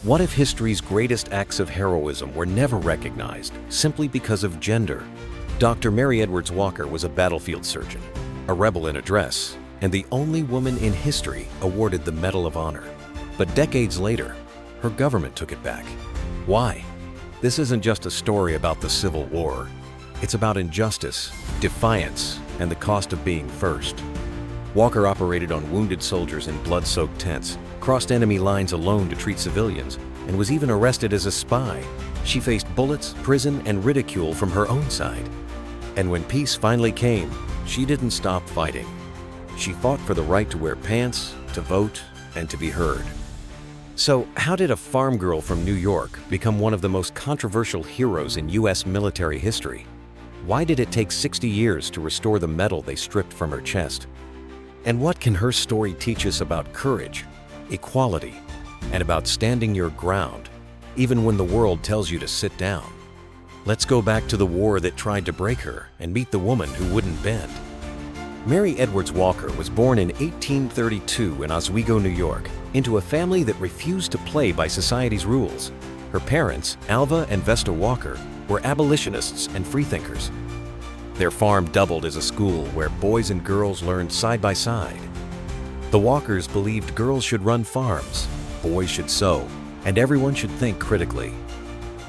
What if history's greatest acts of heroism were never recognized simply because of gender? Dr. Mary Edwards Walker was a battlefield surgeon, a rebel in a dress, and the only woman in history awarded the Medal of Honor. But decades later, her government took it back. Why? This isn't just a story about the Civil War. It's about injustice, defiance, and the cost of being first. Walker operated on wounded soldiers in blood-soaked tents, crossed enemy lines alone to treat civilians, and was even arrested as a spy. She faced bullets, prison, and ridicule from her own side. And when peace finally came, she didn't stop fighting. She fought for the right to wear pants, to vote, and to be heard. So, how did a farm girl from New York become one of the most controversial heroes in U.S. military history? Why did it take 60 years to restore the medal they stripped from her chest? And what can her story teach us about courage, equality, and about standing your ground, even when the world tells you to sit down? Let's go back to the war that tried to break her and meet the woman who wouldn't bend. Mary Edwards Walker was born in 1832 in Oswego, New York, into a family that refused to play by society's rules. Her parents, Alva and Vesta Walker, were abolitionists and freethinkers. Their farm doubled as a school where boys and girls learned side by side. The Walkers believed girls should run farms, boys should sew, and everyone should think critically.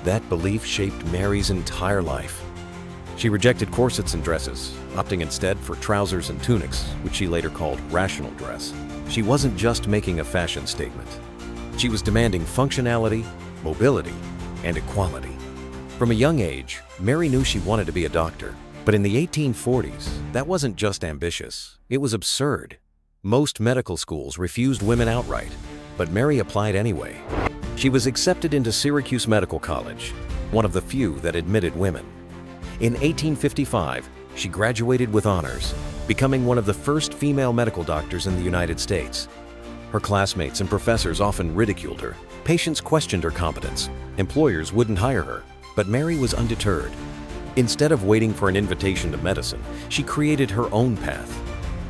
That belief shaped Mary's entire life. She rejected corsets and dresses, opting instead for trousers and tunics, which she later called rational dress. She wasn't just making a fashion statement. She was demanding functionality, mobility, and equality. From a young age, Mary knew she wanted to be a doctor. But in the 1840s, that wasn't just ambitious, it was absurd. Most medical schools refused women outright, but Mary applied anyway. She was accepted into Syracuse Medical College, one of the few that admitted women. In 1855, she graduated with honors, becoming one of the first female medical doctors in the United States. Her classmates and professors often ridiculed her. Patients questioned her competence. Employers wouldn't hire her, but Mary was undeterred. Instead of waiting for an invitation to medicine, she created her own path.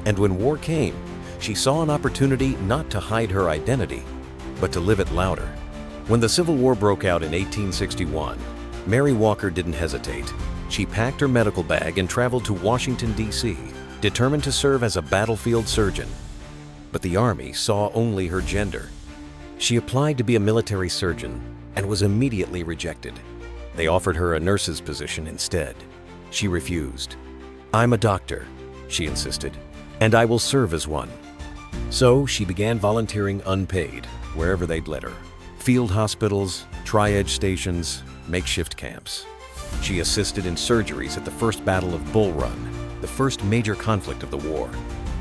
And when war came, she saw an opportunity not to hide her identity, but to live it louder. When the Civil War broke out in 1861, Mary Walker didn't hesitate. She packed her medical bag and traveled to Washington, D.C., determined to serve as a battlefield surgeon. But the Army saw only her gender. She applied to be a military surgeon and was immediately rejected. They offered her a nurse's position instead. She refused. "I'm a doctor," she insisted, "and I will serve as one." So she began volunteering unpaid, wherever they'd let her. Field hospitals, triage stations, makeshift camps. She assisted in surgeries at the First Battle of Bull Run, the first major conflict of the war.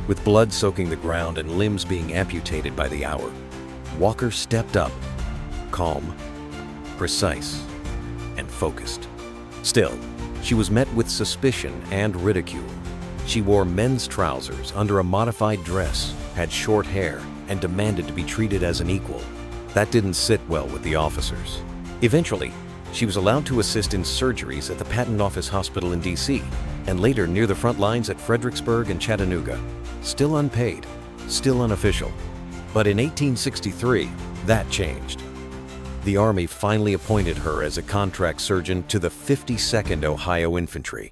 With blood soaking the ground and limbs being amputated by the hour, Walker stepped up, calm, precise, and focused. Still, she was met with suspicion and ridicule. She wore men's trousers under a modified dress, had short hair, and demanded to be treated as an equal. That didn't sit well with the officers. Eventually, she was allowed to assist in surgeries at the Patent Office Hospital in D.C., and later near the front lines at Fredericksburg and Chattanooga. Still unpaid, still unofficial. But in 1863, that changed. The Army finally appointed her as a contract surgeon to the 52nd Ohio Infantry,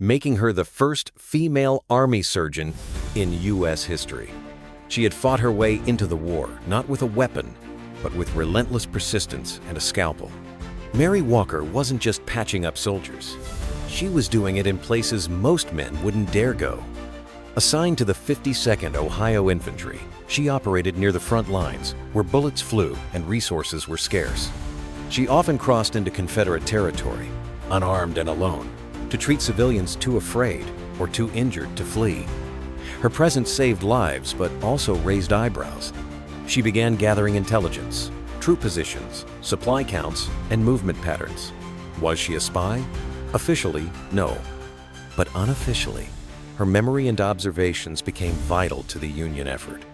making her the first female Army surgeon in U.S. history. She had fought her way into the war, not with a weapon, but with relentless persistence and a scalpel. Mary Walker wasn't just patching up soldiers. She was doing it in places most men wouldn't dare go. Assigned to the 52nd Ohio Infantry, she operated near the front lines, where bullets flew and resources were scarce. She often crossed into Confederate territory, unarmed and alone, to treat civilians too afraid or too injured to flee. Her presence saved lives, but also raised eyebrows. She began gathering intelligence, troop positions, supply counts, and movement patterns. Was she a spy? Officially, no. But unofficially, her memory and observations became vital to the Union effort.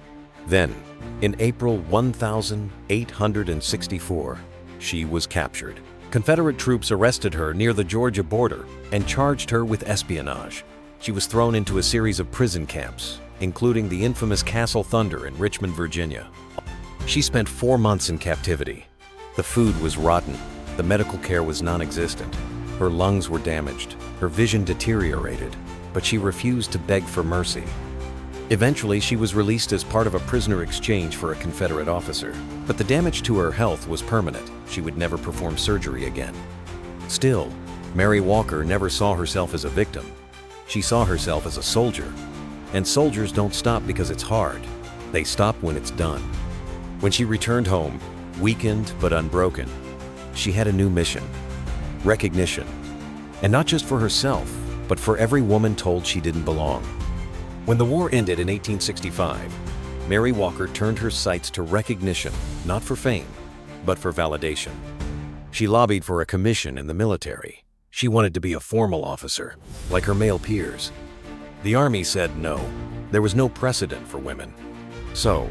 Then, in April 1864, she was captured. Confederate troops arrested her near the Georgia border and charged her with espionage. She was thrown into a series of prison camps, including the infamous Castle Thunder in Richmond, Virginia. She spent 4 months in captivity, The food was rotten, the medical care was non-existent. Her lungs were damaged, her vision deteriorated, but she refused to beg for mercy. Eventually, she was released as part of a prisoner exchange for a Confederate officer. But the damage to her health was permanent. She would never perform surgery again. Still, Mary Walker never saw herself as a victim. She saw herself as a soldier. And soldiers don't stop because it's hard. They stop when it's done. When she returned home, weakened but unbroken, she had a new mission: recognition. And not just for herself, but for every woman told she didn't belong. When the war ended in 1865, Mary Walker turned her sights to recognition, not for fame, but for validation. She lobbied for a commission in the military. She wanted to be a formal officer, like her male peers. The Army said no. There was no precedent for women. So,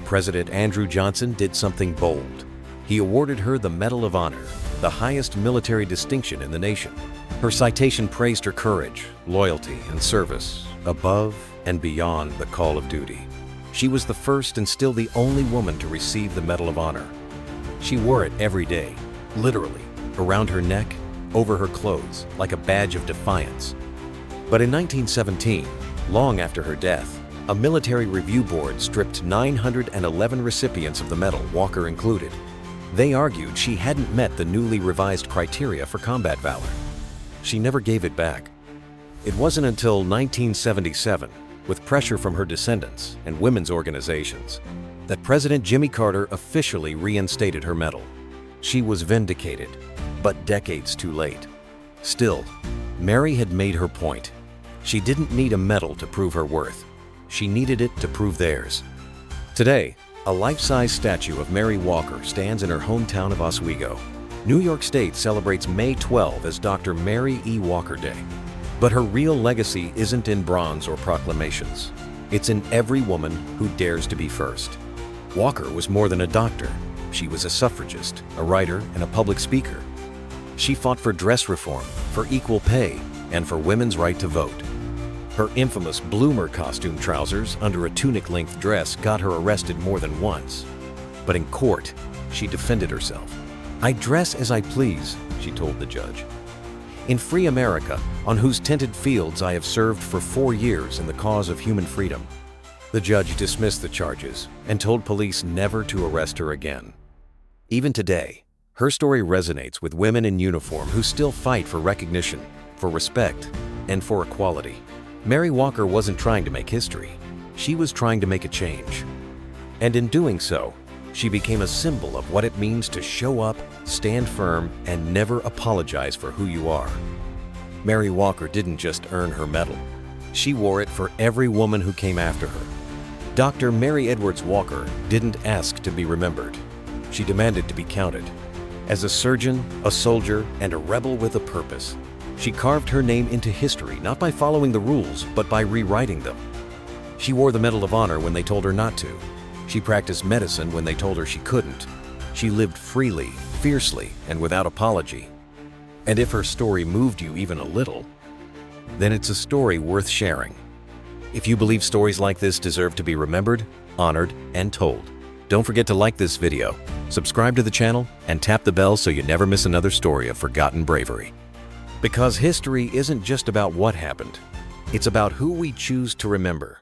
President Andrew Johnson did something bold. He awarded her the Medal of Honor, the highest military distinction in the nation. Her citation praised her courage, loyalty, and service, above and beyond the call of duty. She was the first and still the only woman to receive the Medal of Honor. She wore it every day, literally, around her neck, over her clothes, like a badge of defiance. But in 1917, long after her death, a military review board stripped 911 recipients of the medal, Walker included. They argued she hadn't met the newly revised criteria for combat valor. She never gave it back. It wasn't until 1977, with pressure from her descendants and women's organizations, that President Jimmy Carter officially reinstated her medal. She was vindicated, but decades too late. Still, Mary had made her point. She didn't need a medal to prove her worth. She needed it to prove theirs. Today, a life-size statue of Mary Walker stands in her hometown of Oswego. New York State celebrates May 12 as Dr. Mary E. Walker Day. But her real legacy isn't in bronze or proclamations. It's in every woman who dares to be first. Walker was more than a doctor. She was a suffragist, a writer, and a public speaker. She fought for dress reform, for equal pay, and for women's right to vote. Her infamous bloomer costume trousers under a tunic-length dress got her arrested more than once. But in court, she defended herself. "I dress as I please," she told the judge. "In free America, on whose tented fields I have served for 4 years in the cause of human freedom." The judge dismissed the charges and told police never to arrest her again. Even today, her story resonates with women in uniform who still fight for recognition, for respect, and for equality. Mary Walker wasn't trying to make history. She was trying to make a change. And in doing so, she became a symbol of what it means to show up, stand firm, and never apologize for who you are. Mary Walker didn't just earn her medal. She wore it for every woman who came after her. Dr. Mary Edwards Walker didn't ask to be remembered. She demanded to be counted. As a surgeon, a soldier, and a rebel with a purpose, she carved her name into history not by following the rules, but by rewriting them. She wore the Medal of Honor when they told her not to. She practiced medicine when they told her she couldn't. She lived freely, fiercely, and without apology. And if her story moved you even a little, then it's a story worth sharing. If you believe stories like this deserve to be remembered, honored, and told, don't forget to like this video, subscribe to the channel, and tap the bell so you never miss another story of forgotten bravery. Because history isn't just about what happened, it's about who we choose to remember.